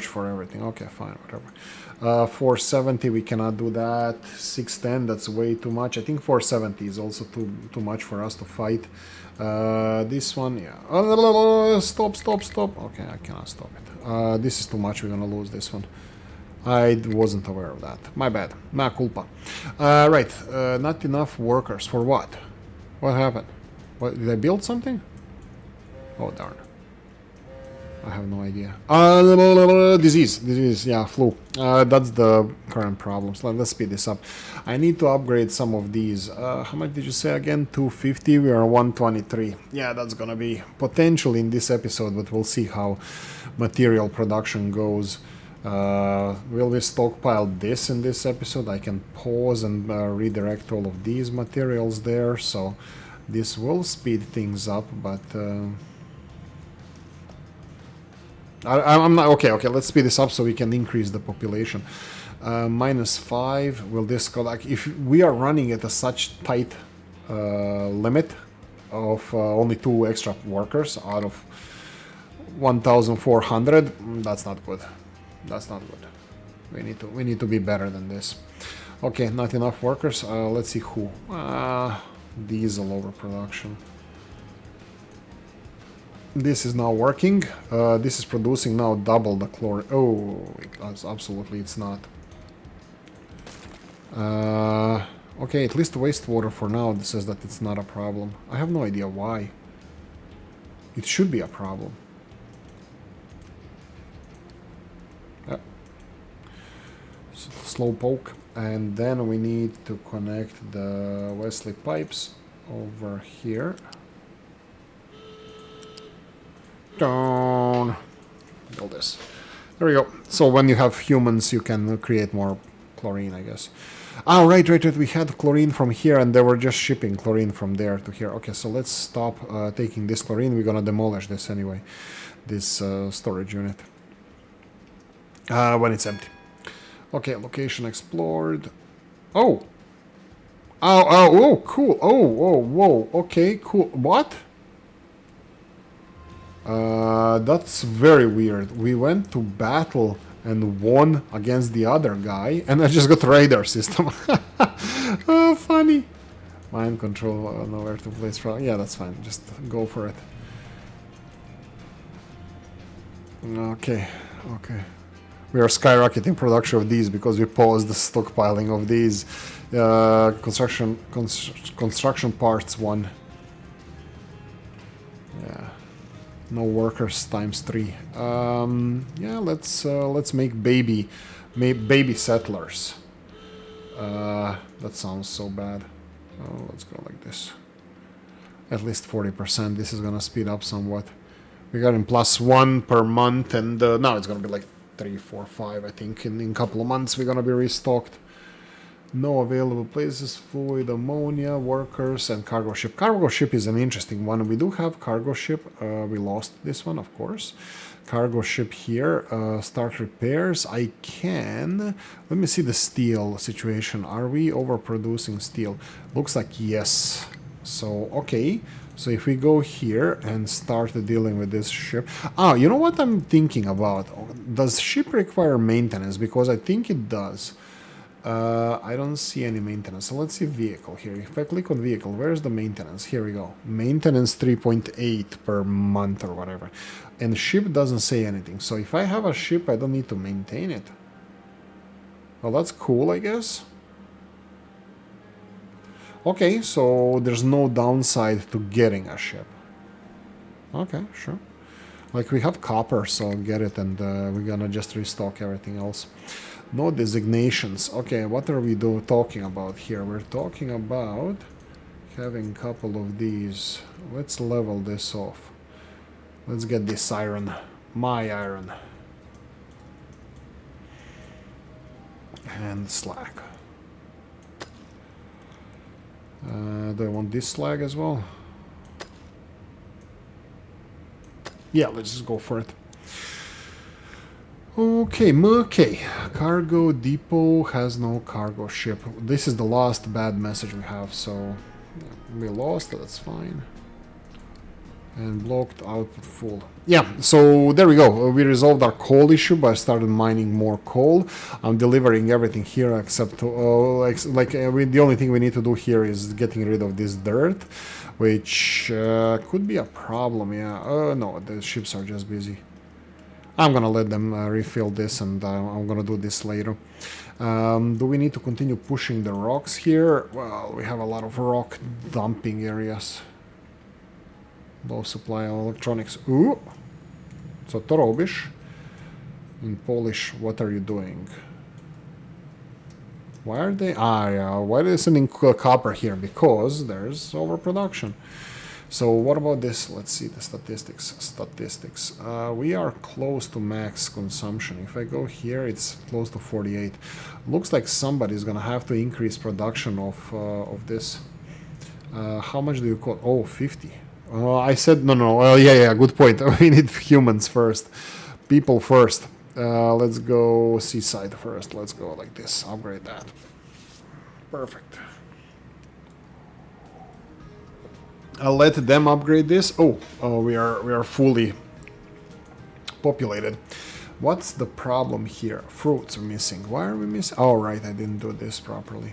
for everything. Okay, fine, whatever. 470, we cannot do that. 610, that's way too much. I think 470 is also too much for us to fight. This one, yeah. Stop. Okay, I cannot stop it. This is too much. We're gonna lose this one. I wasn't aware of that. My bad. Mea culpa. Right, not enough workers. For what? What happened? What, did I build something? Oh, darn. I have no idea. Disease, yeah, flu. That's the current problem. So let's speed this up. I need to upgrade some of these. How much did you say again? 250, we are 123. Yeah, that's gonna be potential in this episode, but we'll see how material production goes. Will we stockpile this in this episode? I can pause and redirect all of these materials there, so this will speed things up, but I'm not okay. Let's speed this up so we can increase the population. -5. Will this go like if we are running at a such tight limit of only 2 extra workers out of 1,400? That's not good. That's not good. We need to be better than this. Okay, not enough workers. Let's see who. Diesel overproduction. This is now working. This is producing now double the chlorine. Oh, absolutely, it's not. Okay, at least wastewater for now says that it's not a problem. I have no idea why. It should be a problem. Slow poke, and then we need to connect the Wesley pipes over here. Down. All this. There we go. So when you have humans, you can create more chlorine, I guess. Oh, right. We had chlorine from here, and they were just shipping chlorine from there to here. Okay, so let's stop taking this chlorine. We're gonna demolish this anyway, this storage unit, when it's empty. Okay, location explored. Oh, cool. Whoa. Okay, cool. What? That's very weird. We went to battle and won against the other guy, and I just got radar system. Oh, funny. Mind control, nowhere to place from. Yeah, that's fine. Just go for it. Okay, okay. We are skyrocketing production of these because we paused the stockpiling of these. Construction parts 1. Yeah. No workers ×3. Yeah, let's make baby settlers. That sounds so bad. Oh, let's go like this. At least 40%. This is gonna speed up somewhat. We got in +1 per month, and now it's gonna be like 3, 4, 5. I think in a couple of months we're gonna be restocked. No available places, fluid, ammonia, workers, and cargo ship. Cargo ship is an interesting one. We do have cargo ship. We lost this one, of course. Cargo ship here. Start repairs. I can. Let me see the steel situation. Are we overproducing steel? Looks like yes. So, okay. So if we go here and start dealing with this ship. Ah, you know what I'm thinking about? Does ship require maintenance? Because I think it does. I don't see any maintenance. So let's see vehicle here. If I click on vehicle, where's the maintenance? Here we go. Maintenance 3.8 per month or whatever. And ship doesn't say anything. So if I have a ship, I don't need to maintain it. Well, that's cool, I guess. Okay, so there's no downside to getting a ship. Okay, sure. Like we have copper, so get it, and we're gonna just restock everything else. No designations. Okay, what are we talking about here? We're talking about having a couple of these. Let's level this off. Let's get this iron. My iron. And slag. Do I want this slag as well? Yeah, let's just go for it. Okay. Cargo depot has no cargo ship. This is the last bad message we have, so we lost, that's fine. And blocked output full. Yeah, so there we go. We resolved our coal issue by started mining more coal. I'm delivering everything here except the only thing we need to do here is getting rid of this dirt, which could be a problem. Yeah. No, the ships are just busy. I'm gonna let them refill this, and I'm gonna do this later. Do we need to continue pushing the rocks here? Well, we have a lot of rock dumping areas. Low supply of electronics. Ooh! Co to robisz? In Polish, what are you doing? Why are they... why are they sending copper here? Because there's overproduction. So what about this? Let's see the statistics. We are close to max consumption. If I go here, it's close to 48. Looks like somebody's gonna have to increase production of this. How much do you quote? Oh, 50. I said no. Yeah. Good point. We need humans first, people first. Let's go seaside first. Let's go like this. Upgrade that. Perfect. I'll let them upgrade this. We are fully populated. What's the problem here? Fruits are missing. Why are we missing? Oh, right, I didn't do this properly.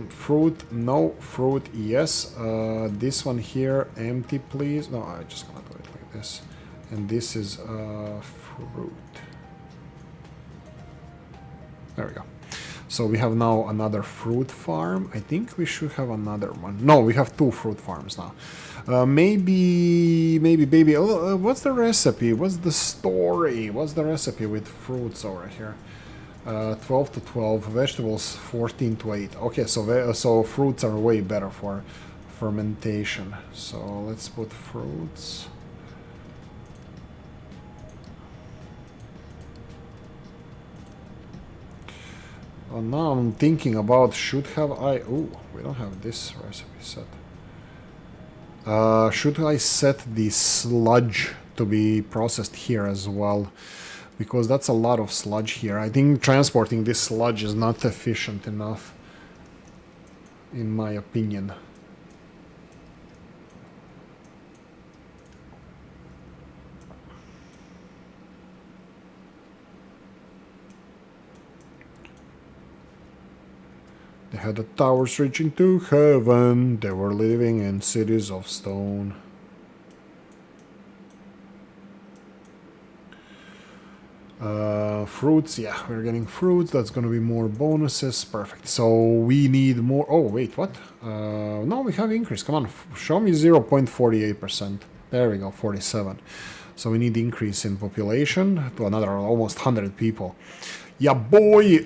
Fruit, no. Fruit, yes. This one here, empty, please. No, I just gonna do it like this. And this is fruit. There we go. So we have now another fruit farm. I think we should have another one. No, we have 2 fruit farms now. Maybe baby. What's the recipe? What's the story? What's the recipe with fruits over here? 12 to 12. Vegetables 14 to 8. Okay, so fruits are way better for fermentation. So let's put fruits. Now I'm thinking about should we don't have this recipe set. Should I set the sludge to be processed here as well? Because that's a lot of sludge here. I think transporting this sludge is not efficient enough, in my opinion. They had the towers reaching to heaven. They were living in cities of stone. Fruits, yeah, we're getting fruits. That's gonna be more bonuses. Perfect. So we need more. Oh, wait, what? No, we have increase. Come on, show me 0.48%. There we go, 47. So we need increase in population to another almost 100 people. Yeah, boy.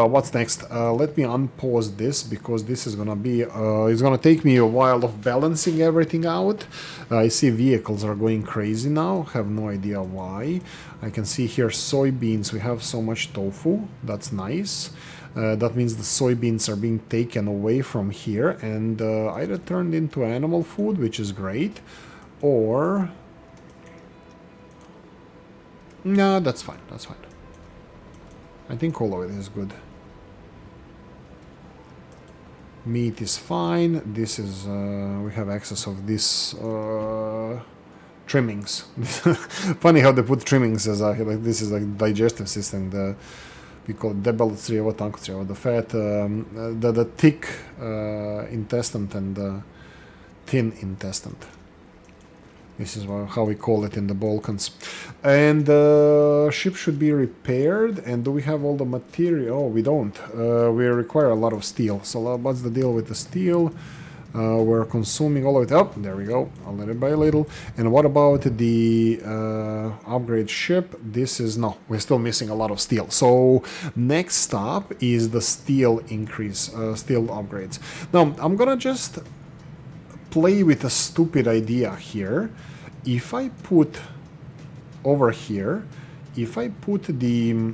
What's next? Let me unpause this because this is gonna be. It's gonna take me a while of balancing everything out. I see vehicles are going crazy now. Have no idea why. I can see here soybeans. We have so much tofu. That's nice. That means the soybeans are being taken away from here and either turned into animal food, which is great, or no, that's fine. That's fine. I think all of it is good. Meat is fine. This is we have access of this trimmings. Funny how they put trimmings as like this is like digestive system. We call it debeled црево, тонко црево, the fat, the thick intestine and the thin intestine. This is how we call it in the Balkans. And the ship should be repaired. And do we have all the material? Oh, we don't. We require a lot of steel. So what's the deal with the steel? We're consuming all of it. Oh, there we go. A little by little. And what about the upgrade ship? This is... No, we're still missing a lot of steel. So next stop is the steel increase, steel upgrades. Now, I'm gonna just play with a stupid idea here. If I put over here, if I put the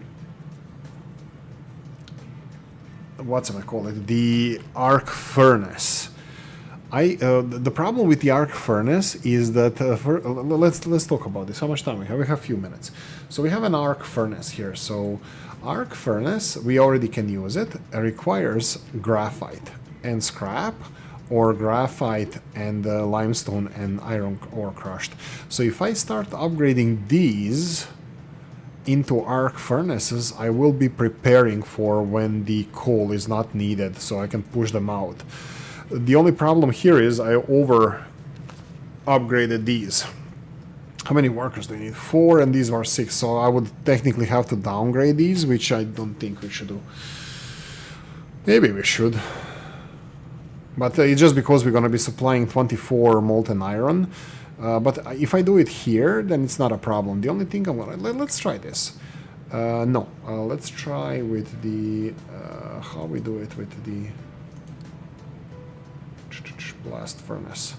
what's I call it, the arc furnace. The problem with the arc furnace is that let's talk about this. How much time we have? We have a few minutes. So we have an arc furnace here. So arc furnace, we already can use it. It requires graphite and scrap, or graphite and limestone and iron ore crushed. So if I start upgrading these into arc furnaces, I will be preparing for when the coal is not needed, so I can push them out. The only problem here is I over upgraded these. How many workers do I need? 4, and these are 6, so I would technically have to downgrade these, which I don't think we should do. Maybe we should. But it's just because we're going to be supplying 24 molten iron. But if I do it here, then it's not a problem. The only thing I'm going to... Let's try this. No. Let's try with the... how we do it with the... blast furnace.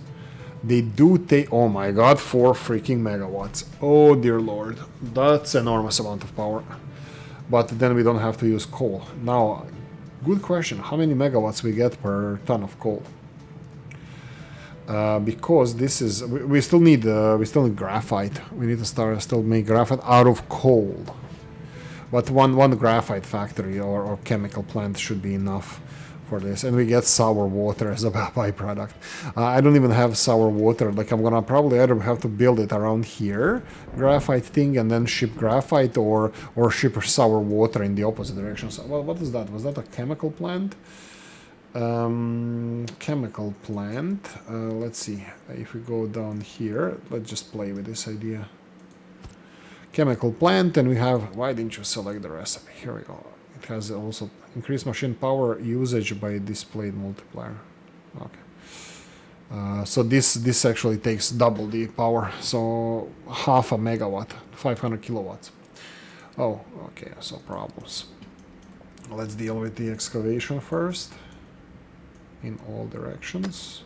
They do take... Oh my god, 4 freaking megawatts. Oh dear lord. That's enormous amount of power. But then we don't have to use coal. Now... Good question. How many megawatts we get per ton of coal? Because this is we still need graphite. We need to still make graphite out of coal. But one graphite factory or chemical plant should be enough for this, and we get sour water as a byproduct. I don't even have sour water. Like, I'm gonna probably either have to build it around here, graphite thing, and then ship graphite, or ship sour water in the opposite direction. So, well, what is that? Was that a chemical plant? Chemical plant. Let's see. If we go down here, let's just play with this idea. Chemical plant, and we have... Why didn't you select the recipe? Here we go. It has also increased machine power usage by displayed multiplier. Okay. So this actually takes double the power. So half a megawatt, 500 kilowatts. Oh, okay. So problems. Let's deal with the excavation first. In all directions.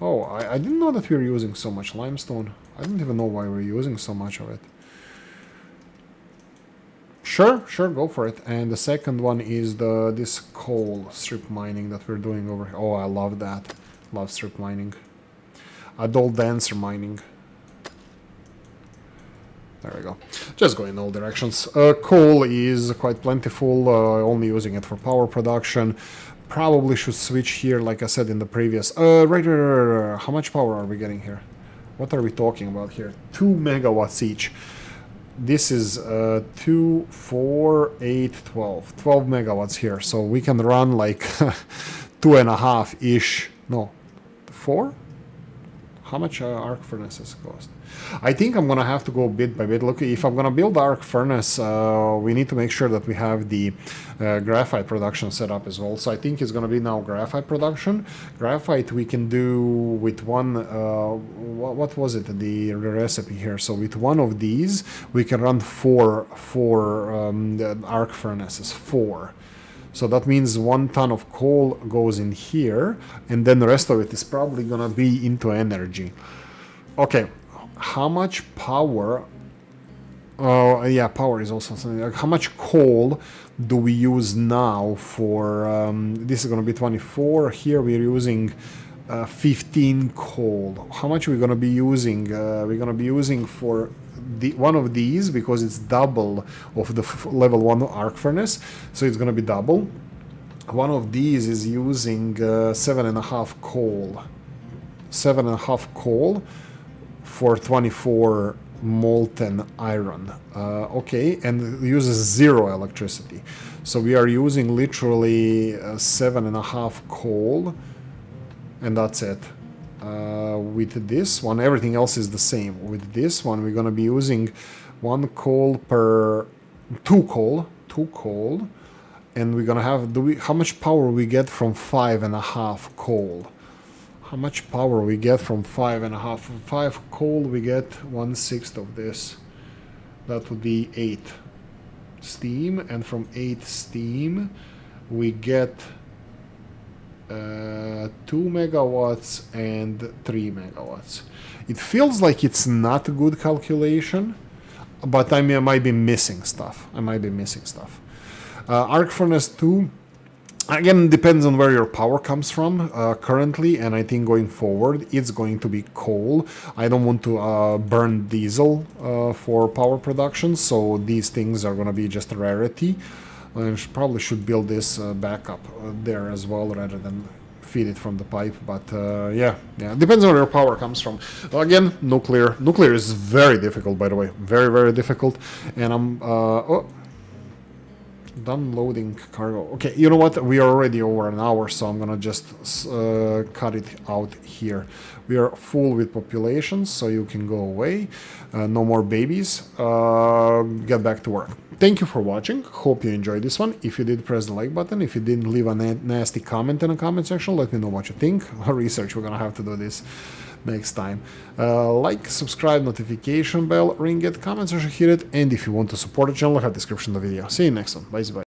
Oh, I didn't know that we were using so much limestone. I don't even know why we're using so much of it. Sure, go for it. And the second one is this coal strip mining that we're doing over here. Oh, I love that. Love strip mining. Adult dancer mining. There we go. Just go in all directions. Coal is quite plentiful, only using it for power production. Probably should switch here, like I said in the previous... Right. How much power are we getting here? What are we talking about here? 2 megawatts each. This is 2, 4, 8, 12. 12 megawatts here. So we can run like 2.5-ish. No, 4? How much arc furnaces cost? I think I'm gonna have to go bit by bit. Look, if I'm gonna build arc furnace, we need to make sure that we have the graphite production set up as well. So I think it's gonna be now graphite production. Graphite we can do with one, what was it, the recipe here? So with one of these, we can run four arc furnaces, 4. So that means 1 ton of coal goes in here, and then the rest of it is probably gonna be into energy. Okay, how much power? Yeah, power is also something. Like how much coal do we use now for? This is gonna be 24. Here we're using 15 coal. How much are we gonna be using? We're gonna be using for one of these because it's double of the level 1 arc furnace, so it's gonna be double. One of these is using 7.5 coal. 7.5 coal for 24 molten iron. Okay, and uses 0 electricity. So we are using literally 7.5 coal, and that's it. With this one, everything else is the same. With this one, we're gonna be using 1 coal per 2 coal, and we're gonna have. How much power we get from 5.5 coal? How much power we get from 5.5? From 5 coal, we get 1/6 of this. That would be 8 steam, and from 8 steam, we get 2 megawatts and 3 megawatts. It feels like it's not a good calculation, but I might be missing stuff. Arc furnace 2, again, depends on where your power comes from currently, and I think going forward it's going to be coal. I don't want to burn diesel for power production, so these things are going to be just a rarity. I probably should build this back up there as well rather than feed it from the pipe, but yeah, depends on where your power comes from. Again, nuclear is very difficult, by the way, very difficult, and I'm done loading cargo. Okay, you know what, we are already over an hour, so I'm gonna just cut it out here. We are full with populations, so you can go away. No more babies. Get back to work. Thank you for watching. Hope you enjoyed this one. If you did, press the like button. If you didn't, leave a nasty comment in the comment section. Let me know what you think. Research, we're gonna have to do this next time. Like, subscribe, notification bell, ring it, comment section, hit it, and if you want to support the channel, I have description of the video. See you next one. Bye bye.